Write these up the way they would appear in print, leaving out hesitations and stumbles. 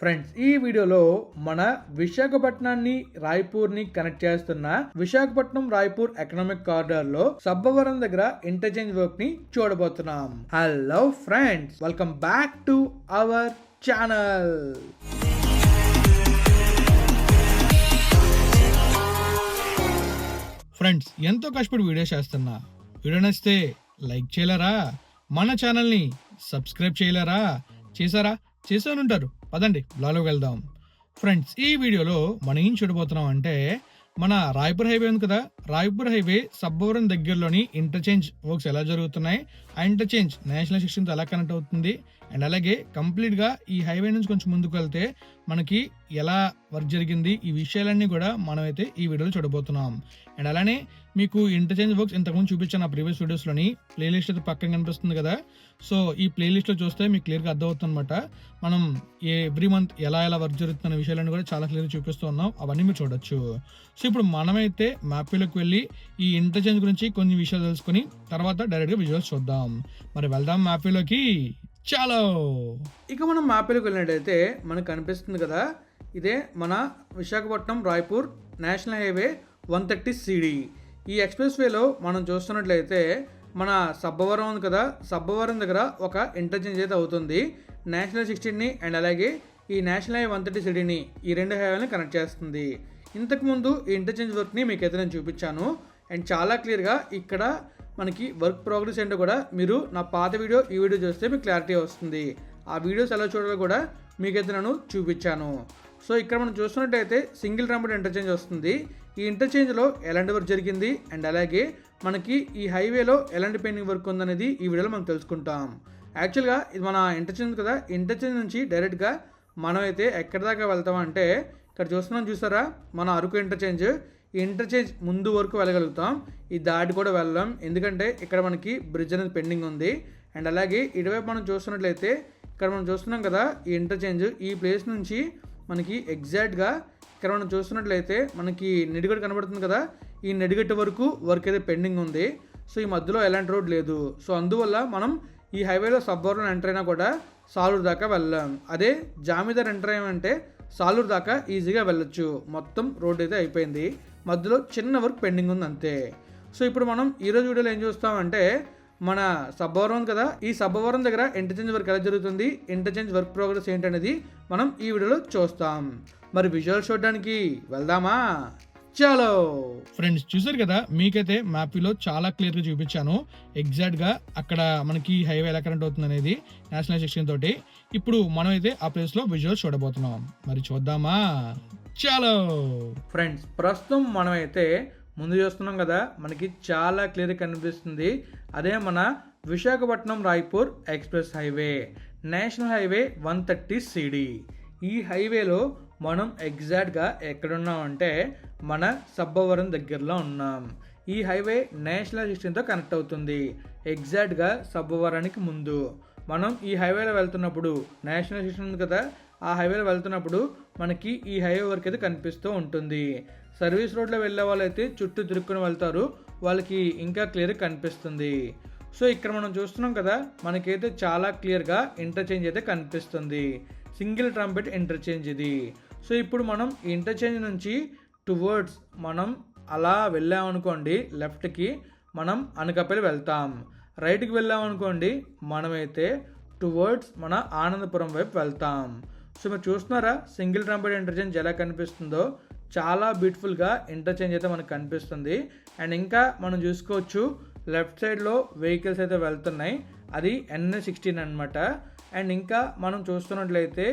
Friends, ఈ వీడియోలో మన విశాఖపట్నాన్ని రాయ్పూర్ ని కనెక్ట్ చేస్తున్న విశాఖపట్నం రాయ్పూర్ ఎకనామిక్ కారిడార్ లో సబ్బవరం దగ్గర ఇంటర్చేంజ్ వర్క్ ని చూడబోతున్నాం. Hello friends, welcome back to our channel. Friends, ఎంతో కష్టపడి వీడియో చేస్తున్నా. వీడియో నచ్చితే లైక్ చేయలేరా? మన ఛానల్ని సబ్స్క్రైబ్ చేయలేరా? చేశానుంటారు. పదండి బ్లాగ్లోకి వెళ్దాం. ఫ్రెండ్స్, ఈ వీడియోలో మనం ఏం చూడబోతున్నాం అంటే, మన రాయ్పూర్ హైవే ఉంది కదా, రాయ్పూర్ హైవే సబ్బవరం దగ్గరలోని ఇంటర్చేంజ్ వర్క్స్ ఎలా జరుగుతున్నాయి, ఆ ఇంటర్చేంజ్ నేషనల్ సిస్టమ్తో ఎలా కనెక్ట్ అవుతుంది, అండ్ అలాగే కంప్లీట్గా ఈ హైవే నుంచి కొంచెం ముందుకు వెళ్తే మనకి ఎలా వర్క్ జరిగింది, ఈ విషయాలన్నీ కూడా మనమైతే ఈ వీడియోలో చూడబోతున్నాం. అండ్ అలానే మీకు ఇంటర్చేంజ్ వర్క్స్ ఇంతకుముందు చూపించాను ఆ ప్రీవియస్ వీడియోస్లోని. ప్లేలిస్ట్ అయితే పక్కన కనిపిస్తుంది కదా, సో ఈ ప్లేలిస్ట్లో చూస్తే మీకు క్లియర్గా అర్థమవుతుంది అనమాట. మనం ఎవ్రీ మంత్ ఎలా వర్క్ జరుగుతున్న విషయాలన్నీ కూడా చాలా క్లియర్గా చూపిస్తూ ఉన్నాం. అవన్నీ మీరు చూడొచ్చు. సో ఇప్పుడు మనమైతే మ్యాప్లోకి వెళ్ళి ఈ ఇంటర్చేంజ్ గురించి కొన్ని విషయాలు తెలుసుకుని తర్వాత డైరెక్ట్గా విజువల్స్ చూద్దాం. మరి వెళ్దాం మ్యాప్లోకి. చాలో. ఇక మనం మ్యాప్లోకి వెళ్ళినట్టయితే మనకు కనిపిస్తుంది కదా, ఇదే మన Visakhapatnam Raipur national highway 130 CD. ఈ ఎక్స్ప్రెస్ వేలో మనం చూస్తున్నట్లయితే మన సబ్బవరం ఉంది కదా, సబ్బవరం దగ్గర ఒక ఇంటర్చేంజ్ అయితే అవుతుంది. నేషనల్ 16ని అండ్ అలాగే ఈ నేషనల్ హైవే 130 CDని ఈ రెండు హైవేలని కనెక్ట్ చేస్తుంది. ఇంతకుముందు ఈ ఇంటర్చేంజ్ వర్క్ని మీకైతే నేను చూపించాను. అండ్ చాలా క్లియర్గా ఇక్కడ మనకి వర్క్ ప్రోగ్రెస్ ఏంటో కూడా మీరు నా పాత వీడియో ఈ వీడియో చూస్తే మీకు క్లారిటీ వస్తుంది. ఆ వీడియోస్ ఎలా చూడాలో కూడా మీకైతే నేను చూపించాను. సో ఇక్కడ మనం చూస్తున్నట్టయితే సింగిల్ రంబడ్ ఇంటర్చేంజ్ వస్తుంది. ఈ ఇంటర్చేంజ్లో ఎలాంటి వర్క్ జరిగింది అండ్ అలాగే మనకి ఈ హైవేలో ఎలాంటి పెయింటింగ్ వర్క్ ఉందనేది ఈ వీడియోలో మనం తెలుసుకుంటాం. యాక్చువల్గా ఇది మన ఇంటర్చేంజ్ కదా, ఇంటర్చేంజ్ నుంచి డైరెక్ట్గా మనం అయితే ఎక్కడి దాకా వెళ్తామంటే ఇక్కడ చూసారా మన అరకు ఇంటర్చేంజ్. ఈ ఇంటర్చేంజ్ ముందు వరకు వెళ్ళగలుగుతాం, ఈ దాటి కూడా వెళ్ళాం, ఎందుకంటే ఇక్కడ మనకి బ్రిడ్జ్ అనేది పెండింగ్ ఉంది. అండ్ అలాగే ఇటువైపు మనం చూస్తున్నట్లయితే ఇక్కడ మనం చూస్తున్నాం కదా ఈ ఇంటర్చేంజ్, ఈ ప్లేస్ నుంచి మనకి ఎగ్జాక్ట్గా ఇక్కడ మనం చూస్తున్నట్లయితే మనకి నెడిగట్టు కనబడుతుంది కదా, ఈ నెడిగట్టు వరకు వర్క్ అయితే పెండింగ్ ఉంది. సో ఈ మధ్యలో ఎలాంటి రోడ్ లేదు. సో అందువల్ల మనం ఈ హైవేలో సబ్బవరం ఎంటర్ అయినా కూడా సాలూరు దాకా వెళ్ళాం. అదే జామీదార్ ఎంటర్ అయ్యామంటే సాలూరు దాకా ఈజీగా వెళ్ళొచ్చు. మొత్తం రోడ్ అయితే అయిపోయింది, మధ్యలో చిన్న వర్క్ పెండింగ్ ఉంది అంతే. సో ఇప్పుడు మనం ఈరోజు వీడియోలో ఏం చూస్తామంటే, మన సబ్బవరం కదా, ఈ సబ్బవరం దగ్గర ఇంటర్చేంజ్ వర్క్ ఎలా జరుగుతుంది, ఇంటర్చేంజ్ వర్క్ ప్రోగ్రెస్ ఏంటనేది మనం ఈ వీడియోలో చూస్తాం. మరి విజువల్ చూడడానికి వెళ్దామా? చలో. ఫ్రెండ్స్, చూసారు కదా, మీకైతే మ్యాప్లో చాలా క్లియర్గా చూపించాను ఎగ్జాక్ట్గా అక్కడ మనకి హైవే ఎలా కనెక్ట్ అవుతుంది అనేది నేషనల్ సెక్షన్ తోటి. ఇప్పుడు మనమైతే ఆ ప్లేస్లో విజువల్స్ చూడబోతున్నాం. మరి చూద్దామా? చలో. ఫ్రెండ్స్, ప్రస్తుతం మనమైతే ముందు చూస్తున్నాం కదా, మనకి చాలా క్లియర్గా కనిపిస్తుంది. అదే మన Visakhapatnam Raipur express highway, national highway 130 CD. ఈ హైవేలో మనం ఎగ్జాక్ట్గా ఎక్కడున్నామంటే మన సబ్బవరం దగ్గరలో ఉన్నాం. ఈ హైవే నేషనల్ 16తో కనెక్ట్ అవుతుంది. ఎగ్జాక్ట్గా సబ్బవరానికి ముందు మనం ఈ హైవేలో వెళ్తున్నప్పుడు, నేషనల్ 16 ఉంది కదా, ఆ హైవేలో వెళ్తున్నప్పుడు మనకి ఈ హైవే వరకు అయితే కనిపిస్తూ ఉంటుంది. సర్వీస్ రోడ్లో వెళ్ళే వాళ్ళైతే చుట్టూ తిరుక్కుని వెళ్తారు, వాళ్ళకి ఇంకా క్లియర్గా కనిపిస్తుంది. సో ఇక్కడ మనం చూస్తున్నాం కదా, మనకైతే చాలా క్లియర్గా ఇంటర్చేంజ్ అయితే కనిపిస్తుంది. సింగిల్ ట్రంపెట్ ఇంటర్చేంజ్ ఇది. సో ఇప్పుడు మనం ఈ ఇంటర్చేంజ్ నుంచి టువర్డ్స్ మనం అలా వెళ్ళామనుకోండి, లెఫ్ట్కి మనం అనకాపల్లి వెళ్తాం. రైట్కి వెళ్ళామనుకోండి మనమైతే టువర్డ్స్ మన ఆనందపురం వైపు వెళ్తాం. సో మీరు చూస్తున్నారా సింగిల్ ట్రంపెట్ ఇంటర్చేంజ్ ఎలా కనిపిస్తుందో, చాలా బ్యూటిఫుల్గా ఇంటర్చేంజ్ అయితే మనకు కనిపిస్తుంది. అండ్ ఇంకా మనం చూసుకోవచ్చు లెఫ్ట్ సైడ్లో వెహికల్స్ అయితే వెళ్తున్నాయి, అది NH16 అనమాట. అండ్ ఇంకా మనం చూస్తున్నట్లయితే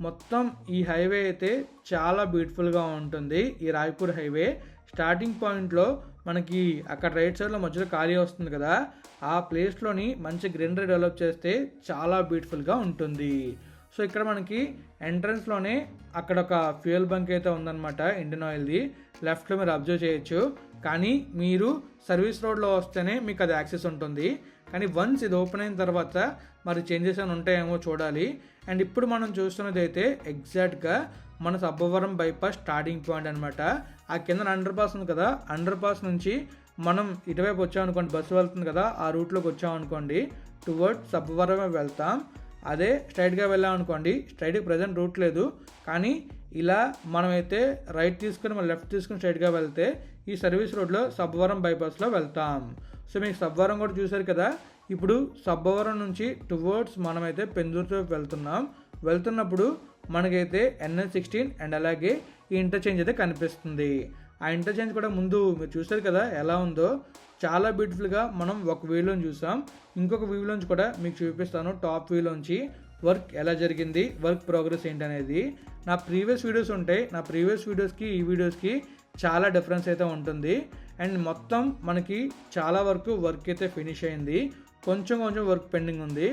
మొత్తం ఈ హైవే అయితే చాలా బ్యూటిఫుల్గా ఉంటుంది. ఈ రాయ్పూర్ హైవే స్టార్టింగ్ పాయింట్లో మనకి అక్కడ రైట్ సైడ్లో మధ్యలో ఖాళీ వస్తుంది కదా, ఆ ప్లేస్లోని మంచి గ్రీనరీ డెవలప్ చేస్తే చాలా బ్యూటిఫుల్గా ఉంటుంది. సో ఇక్కడ మనకి ఎంట్రన్స్లోనే అక్కడ ఒక ఫ్యూయల్ బంక్ అయితే ఉందన్నమాట, ఇండియన్ ఆయిల్ది. లెఫ్ట్లో మీరు అబ్జర్వ్ చేయొచ్చు. కానీ మీరు సర్వీస్ రోడ్లో వస్తేనే మీకు అది యాక్సెస్ ఉంటుంది. కానీ వన్స్ ఇది ఓపెన్ అయిన తర్వాత మరి చేంజెస్ అని ఉంటాయేమో చూడాలి. అండ్ ఇప్పుడు మనం చూస్తున్నది అయితే ఎగ్జాక్ట్గా మన సబ్బవరం బైపాస్ స్టార్టింగ్ పాయింట్ అనమాట. ఆ కింద అండర్ పాస్ ఉంది కదా, అండర్ పాస్ నుంచి మనం ఇటువైపు వచ్చామనుకోండి, బస్సు వెళ్తుంది కదా, ఆ రూట్లోకి వచ్చామనుకోండి టువర్డ్ సబ్బవరమే వెళ్తాం. అదే స్ట్రైట్గా వెళ్ళామనుకోండి, స్ట్రైట్కి ప్రజెంట్ రూట్ లేదు, కానీ ఇలా మనమైతే రైట్ తీసుకుని మళ్ళీ లెఫ్ట్ తీసుకుని స్ట్రైట్గా వెళ్తే ఈ సర్వీస్ రోడ్లో సబ్బవరం బైపాస్లో వెళ్తాం. సో మీకు సబ్బవరం కూడా చూశారు కదా. ఇప్పుడు సబ్బవరం నుంచి టువర్డ్స్ మనమైతే పెందుర్తి వెళ్తున్నప్పుడు మనకైతే NH16 అండ్ అలాగే ఈ ఇంటర్చేంజ్ అయితే కనిపిస్తుంది. ఆ ఇంటర్చేంజ్ కూడా ముందు మీరు చూశారు కదా ఎలా ఉందో, చాలా బ్యూటిఫుల్గా మనం ఒక వ్యూలోంచి చూసాం. ఇంకొక వ్యూలోంచి కూడా మీకు చూపిస్తాను, టాప్ వ్యూలోంచి వర్క్ ఎలా జరిగింది, వర్క్ ప్రోగ్రెస్ ఏంటనేది. నా ప్రీవియస్ వీడియోస్ ఉంటాయి, నా ప్రీవియస్ వీడియోస్కి ఈ వీడియోస్కి చాలా డిఫరెన్స్ అయితే ఉంటుంది. అండ్ మొత్తం మనకి చాలా వరకు వర్క్ అయితే ఫినిష్ అయింది, కొంచెం వర్క్ పెండింగ్ ఉంది.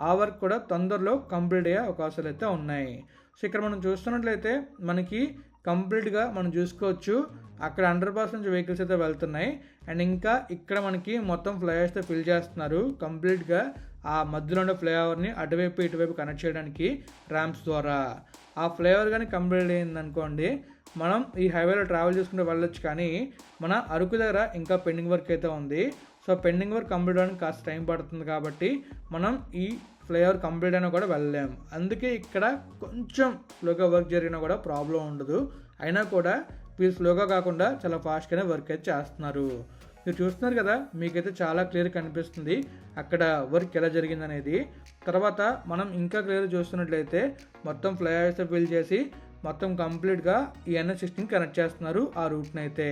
ఆ వర్క్ కూడా తొందరలో కంప్లీట్ అయ్యే అవకాశాలు అయితే ఉన్నాయి. సో ఇక్కడ మనం చూస్తున్నట్లయితే మనకి కంప్లీట్గా మనం చూసుకోవచ్చు, అక్కడ అండర్ పాస్ నుంచి వెహికల్స్ అయితే వెళ్తున్నాయి. అండ్ ఇంకా ఇక్కడ మనకి మొత్తం ఫ్లైఓవర్స్తో ఫిల్ చేస్తున్నారు కంప్లీట్గా. ఆ మధ్యలో ఉండే ఫ్లైఓవర్ని అటువైపు ఇటువైపు కనెక్ట్ చేయడానికి ర్యాంప్స్ ద్వారా. ఆ ఫ్లైఓవర్ కానీ కంప్లీట్ అయింది అనుకోండి, మనం ఈ హైవేలో ట్రావెల్ చేసుకుంటూ వెళ్ళొచ్చు. కానీ మన అరకు దగ్గర ఇంకా పెండింగ్ వర్క్ అయితే ఉంది. సో పెండింగ్ వర్క్ కంప్లీట్ అవ్వడానికి కాస్త టైం పడుతుంది కాబట్టి మనం ఈ ఫ్లైఓవర్ కంప్లీట్ అయినా కూడా వెళ్ళలేము. అందుకే ఇక్కడ కొంచెం స్లోగా వర్క్ జరిగినా కూడా ప్రాబ్లం ఉండదు. అయినా కూడా వీళ్ళు స్లోగా కాకుండా చాలా ఫాస్ట్గానే వర్క్ అయితే చేస్తున్నారు. మీరు చూస్తున్నారు కదా, మీకైతే చాలా క్లియర్ కనిపిస్తుంది అక్కడ వర్క్ ఎలా జరిగింది అనేది. తర్వాత మనం ఇంకా క్లియర్ చూస్తున్నట్లయితే మొత్తం ఫ్లైఓవర్స్ ఫిల్ చేసి మొత్తం కంప్లీట్గా ఈ NH16 కనెక్ట్ చేస్తున్నారు ఆ రూట్ని అయితే.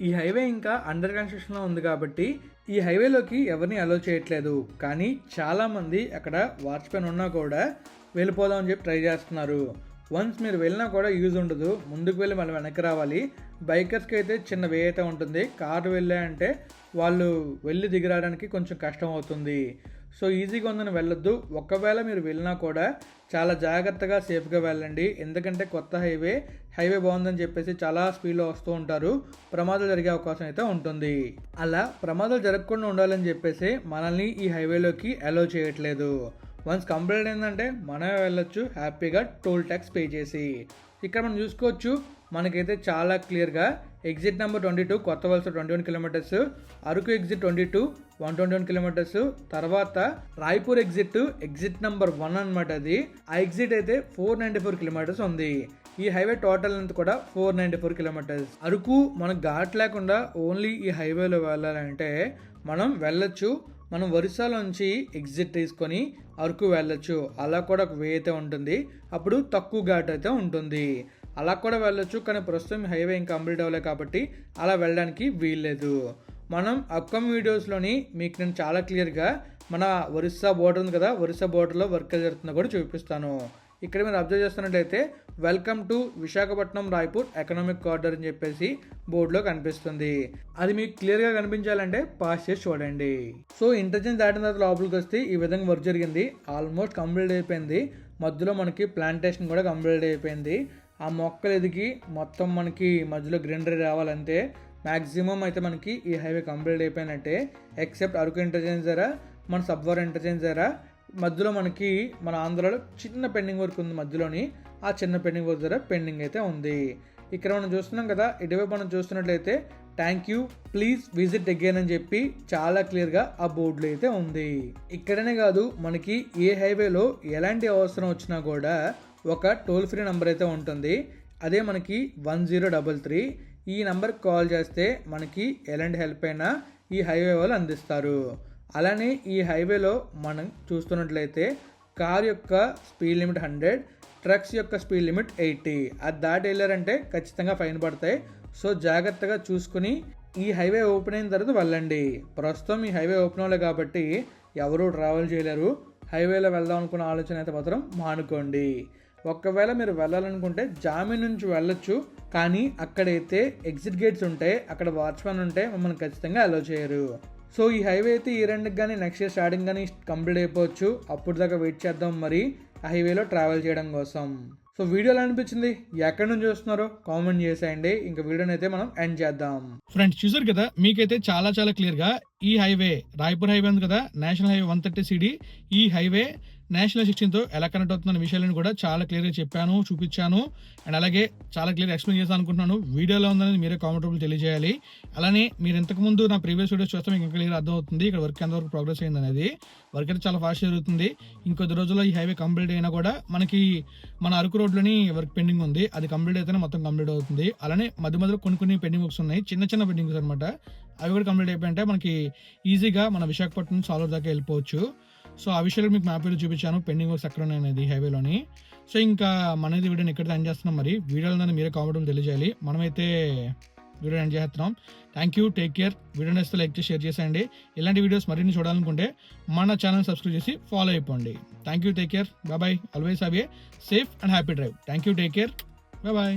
ఈ హైవే ఇంకా అండర్ కన్స్ట్రక్షన్లో ఉంది కాబట్టి ఈ హైవేలోకి ఎవరిని అలో చేయట్లేదు. కానీ చాలామంది అక్కడ వాచ్మెన్ ఉన్నా కూడా వెళ్ళిపోదామని చెప్పి ట్రై చేస్తున్నారు. వన్స్ మీరు వెళ్ళినా కూడా యూజ్ ఉండదు, ముందుకు వెళ్ళి మళ్ళీ వెనక్కి రావాలి. బైకర్స్కి అయితే చిన్న వే అయితే ఉంటుంది, కారు వెళ్ళాయంటే వాళ్ళు వెళ్ళి దిగిరావడానికి కొంచెం కష్టం అవుతుంది. సో ఈజీగా ఉందని వెళ్ళొద్దు. ఒకవేళ మీరు వెళ్ళినా కూడా చాలా జాగ్రత్తగా సేఫ్గా వెళ్ళండి. ఎందుకంటే కొత్త హైవే బాగుందని చెప్పేసి చాలా స్పీడ్లో వస్తూ ఉంటారు, ప్రమాదాలు జరిగే అవకాశం అయితే ఉంటుంది. అలా ప్రమాదాలు జరగకుండా ఉండాలని చెప్పేసి మనల్ని ఈ హైవేలోకి అలో చేయట్లేదు. వన్స్ కంప్లీట్ అయిందంటే మనమే వెళ్ళొచ్చు హ్యాపీగా టోల్ ట్యాక్స్ పే చేసి. ఇక్కడ మనం చూసుకోవచ్చు, మనకైతే చాలా క్లియర్గా ఎగ్జిట్ నెంబర్ 22 కొత్త వలస 21 కిలోమీటర్స్, అరకు ఎగ్జిట్ 22 121 కిలోమీటర్స్, తర్వాత రాయ్పూర్ ఎగ్జిట్ నెంబర్ 1 అనమాట. అది ఆ ఎగ్జిట్ అయితే 494 కిలోమీటర్స్ ఉంది. ఈ హైవే టోటల్ లెంత్ కూడా 494 కిలోమీటర్స్. అరకు మనకు ఘాట్ లేకుండా ఓన్లీ ఈ హైవేలో వెళ్ళాలంటే మనం వెళ్ళొచ్చు. మనం ఒరిస్సాలోంచి ఎగ్జిట్ తీసుకొని అరకు వెళ్ళొచ్చు. అలా కూడా ఒక వే అయితే ఉంటుంది, అప్పుడు తక్కువ ఘాట్ అయితే ఉంటుంది. అలా కూడా వెళ్ళొచ్చు. కానీ ప్రస్తుతం హైవే ఇంకా కంప్లీట్ అవ్వలేదు కాబట్టి అలా వెళ్ళడానికి వీల్లేదు. మనం అప్కమింగ్ వీడియోస్లోని మీకు నేను చాలా క్లియర్గా మన ఒరిస్సా బోర్డర్ ఉంది కదా, ఒరిస్సా బోర్డర్లో వర్క్ జరుగుతుందో కూడా చూపిస్తాను. ఇక్కడ మీరు అబ్జర్వ్ చేస్తున్నట్టయితే welcome to Visakhapatnam Raipur economic corridor అని చెప్పేసి బోర్డులో కనిపిస్తుంది. అది మీకు క్లియర్గా కనిపించాలంటే పాస్ చేసి చూడండి. సో ఇంటర్చేంజ్ దాటిన తర్వాత లోపలికి వస్తే ఈ విధంగా వర్క్ జరిగింది. ఆల్మోస్ట్ కంప్లీట్ అయిపోయింది. మధ్యలో మనకి ప్లాంటేషన్ కూడా కంప్లీట్ అయిపోయింది. ఆ మొక్కలు ఎదిగి మొత్తం మనకి మధ్యలో గ్రీనరీ రావాలంటే మ్యాక్సిమం అయితే మనకి ఈ హైవే కంప్లీట్ అయిపోయినట్టే. ఎక్సెప్ట్ అరకు ఇంటర్చేంజ్ దగ్గర, మన సబ్వర్ ఇంటర్చేంజ్ దగ్గర మధ్యలో మనకి మన ఆంధ్రాలో చిన్న పెండింగ్ వర్క్ ఉంది మధ్యలోని. ఆ చిన్న పెండింగ్ వర్క్ దగ్గర పెండింగ్ అయితే ఉంది. ఇక్కడ మనం చూస్తున్నాం కదా, ఇటువైపు మనం చూస్తున్నట్లయితే thank you please visit again అని చెప్పి చాలా క్లియర్గా ఆ బోర్డులో అయితే ఉంది. ఇక్కడనే కాదు, మనకి ఏ హైవేలో ఎలాంటి అవసరం వచ్చినా కూడా ఒక టోల్ ఫ్రీ నెంబర్ అయితే ఉంటుంది. అదే మనకి 1033. ఈ నెంబర్కి కాల్ చేస్తే మనకి ఎలాంటి హెల్ప్ అయినా ఈ హైవే వాళ్ళు అందిస్తారు. అలానే ఈ హైవేలో మనం చూస్తున్నట్లయితే కార్ యొక్క స్పీడ్ లిమిట్ 100, ట్రక్స్ యొక్క స్పీడ్ లిమిట్ 80. అది దాటి వెళ్ళారంటే ఖచ్చితంగా ఫైన్ పడతాయి. సో జాగ్రత్తగా చూసుకుని ఈ హైవే ఓపెన్ అయిన తర్వాత వెళ్ళండి. ప్రస్తుతం ఈ హైవే ఓపెన్ అవ్వలేదు కాబట్టి ఎవరూ ట్రావెల్ చేయలేరు. హైవేలో వెళ్దాం అనుకున్న ఆలోచన అయితే మాత్రం మానుకోండి. ఒకవేళ మీరు వెళ్ళాలనుకుంటే జామీ నుంచి వెళ్ళొచ్చు, కానీ అక్కడైతే ఎగ్జిట్ గేట్స్ ఉంటాయి, అక్కడ వాచ్మెన్ ఉంటే మమ్మల్ని ఖచ్చితంగా అలో చేయరు. సో ఈ హైవే అయితే ఈ రెండుకి కానీ నెక్స్ట్ ఇయర్ స్టార్టింగ్ కానీ కంప్లీట్ అయిపోవచ్చు. అప్పుడు దాకా వెయిట్ చేద్దాం మరి ఆ హైవేలో ట్రావెల్ చేయడం కోసం. సో వీడియో ఎలా అనిపించింది, ఎక్కడి నుంచి చూస్తున్నారో కామెంట్ చేసేయండి. ఇంకా వీడియోని అయితే మనం ఎండ్ చేద్దాం. ఫ్రెండ్స్ చూసారు కదా, మీకైతే చాలా చాలా క్లియర్ గా ఈ హైవే రాయ్పూర్ హైవే ఉంది కదా, నేషనల్ హైవే 130 CD. ఈ హైవే నేషనల్ 16తో ఎలా కనెక్ట్ అవుతున్న విషయాలను కూడా చాలా క్లియర్గా చెప్పాను, చూపించాను. అండ్ అలాగే చాలా క్లియర్ ఎక్స్ప్లెయిన్ చేస్తాను అనుకుంటున్నాను. వీడియోలో ఉందని మీరే కామెంట్ రూపంలో తెలియజేయాలి. అలానే మీరు ఇంతకుముందు నా ప్రీవియస్ వీడియోస్ చూస్తే మీకు ఇంకా క్లియర్ అర్థమవుతుంది ఇక్కడ వర్క్ ఎంతవరకు ప్రోగ్రెస్ అయింది అనేది. వర్క్ అయితే చాలా ఫాస్ట్ జరుగుతుంది. ఇంకొద్ది రోజుల్లో ఈ హైవే కంప్లీట్ అయినా కూడా మనకి మన అరకు రోడ్లోని వర్క్ పెండింగ్ ఉంది. అది కంప్లీట్ అయితేనే మొత్తం కంప్లీట్ అవుతుంది. అలానే మధ్య మధ్యలో కొన్ని పెండింగ్ వర్క్స్ ఉన్నాయి, చిన్న చిన్న పెండింగ్స్ అనమాట. అవి కూడా కంప్లీట్ అయిపోయింటే మనకి ఈజీగా మన విశాఖపట్నం సాల్వర్ దాకా వెళ్ళిపోవచ్చు. సో ఆ విషయాలు మీకు మ్యాప్ లో చూపించాను, పెండింగ్ వర్క్స్ ఎక్కడ ఉన్నాయి అనేది హైవేలోని. సో ఇంకా మనది వీడియోని ఇక్కడ ఎండ్ చేస్తున్నాం. మరి వీడియోలో మీరే కామెంట్ తెలియజేయాలి. మనమైతే వీడియో ఎండ్ చేస్తున్నాం. Thank you, take care. Video నచ్చితే లైక్ చేసి షేర్ చేసేయండి. ఇలాంటి వీడియోస్ మరిన్ని చూడాలనుకుంటే మన ఛానల్ సబ్స్క్రైబ్ చేసి ఫాలో అయిపోండి. Thank you, take care, bye. Always have a safe and happy drive. Thank you, take care, bye.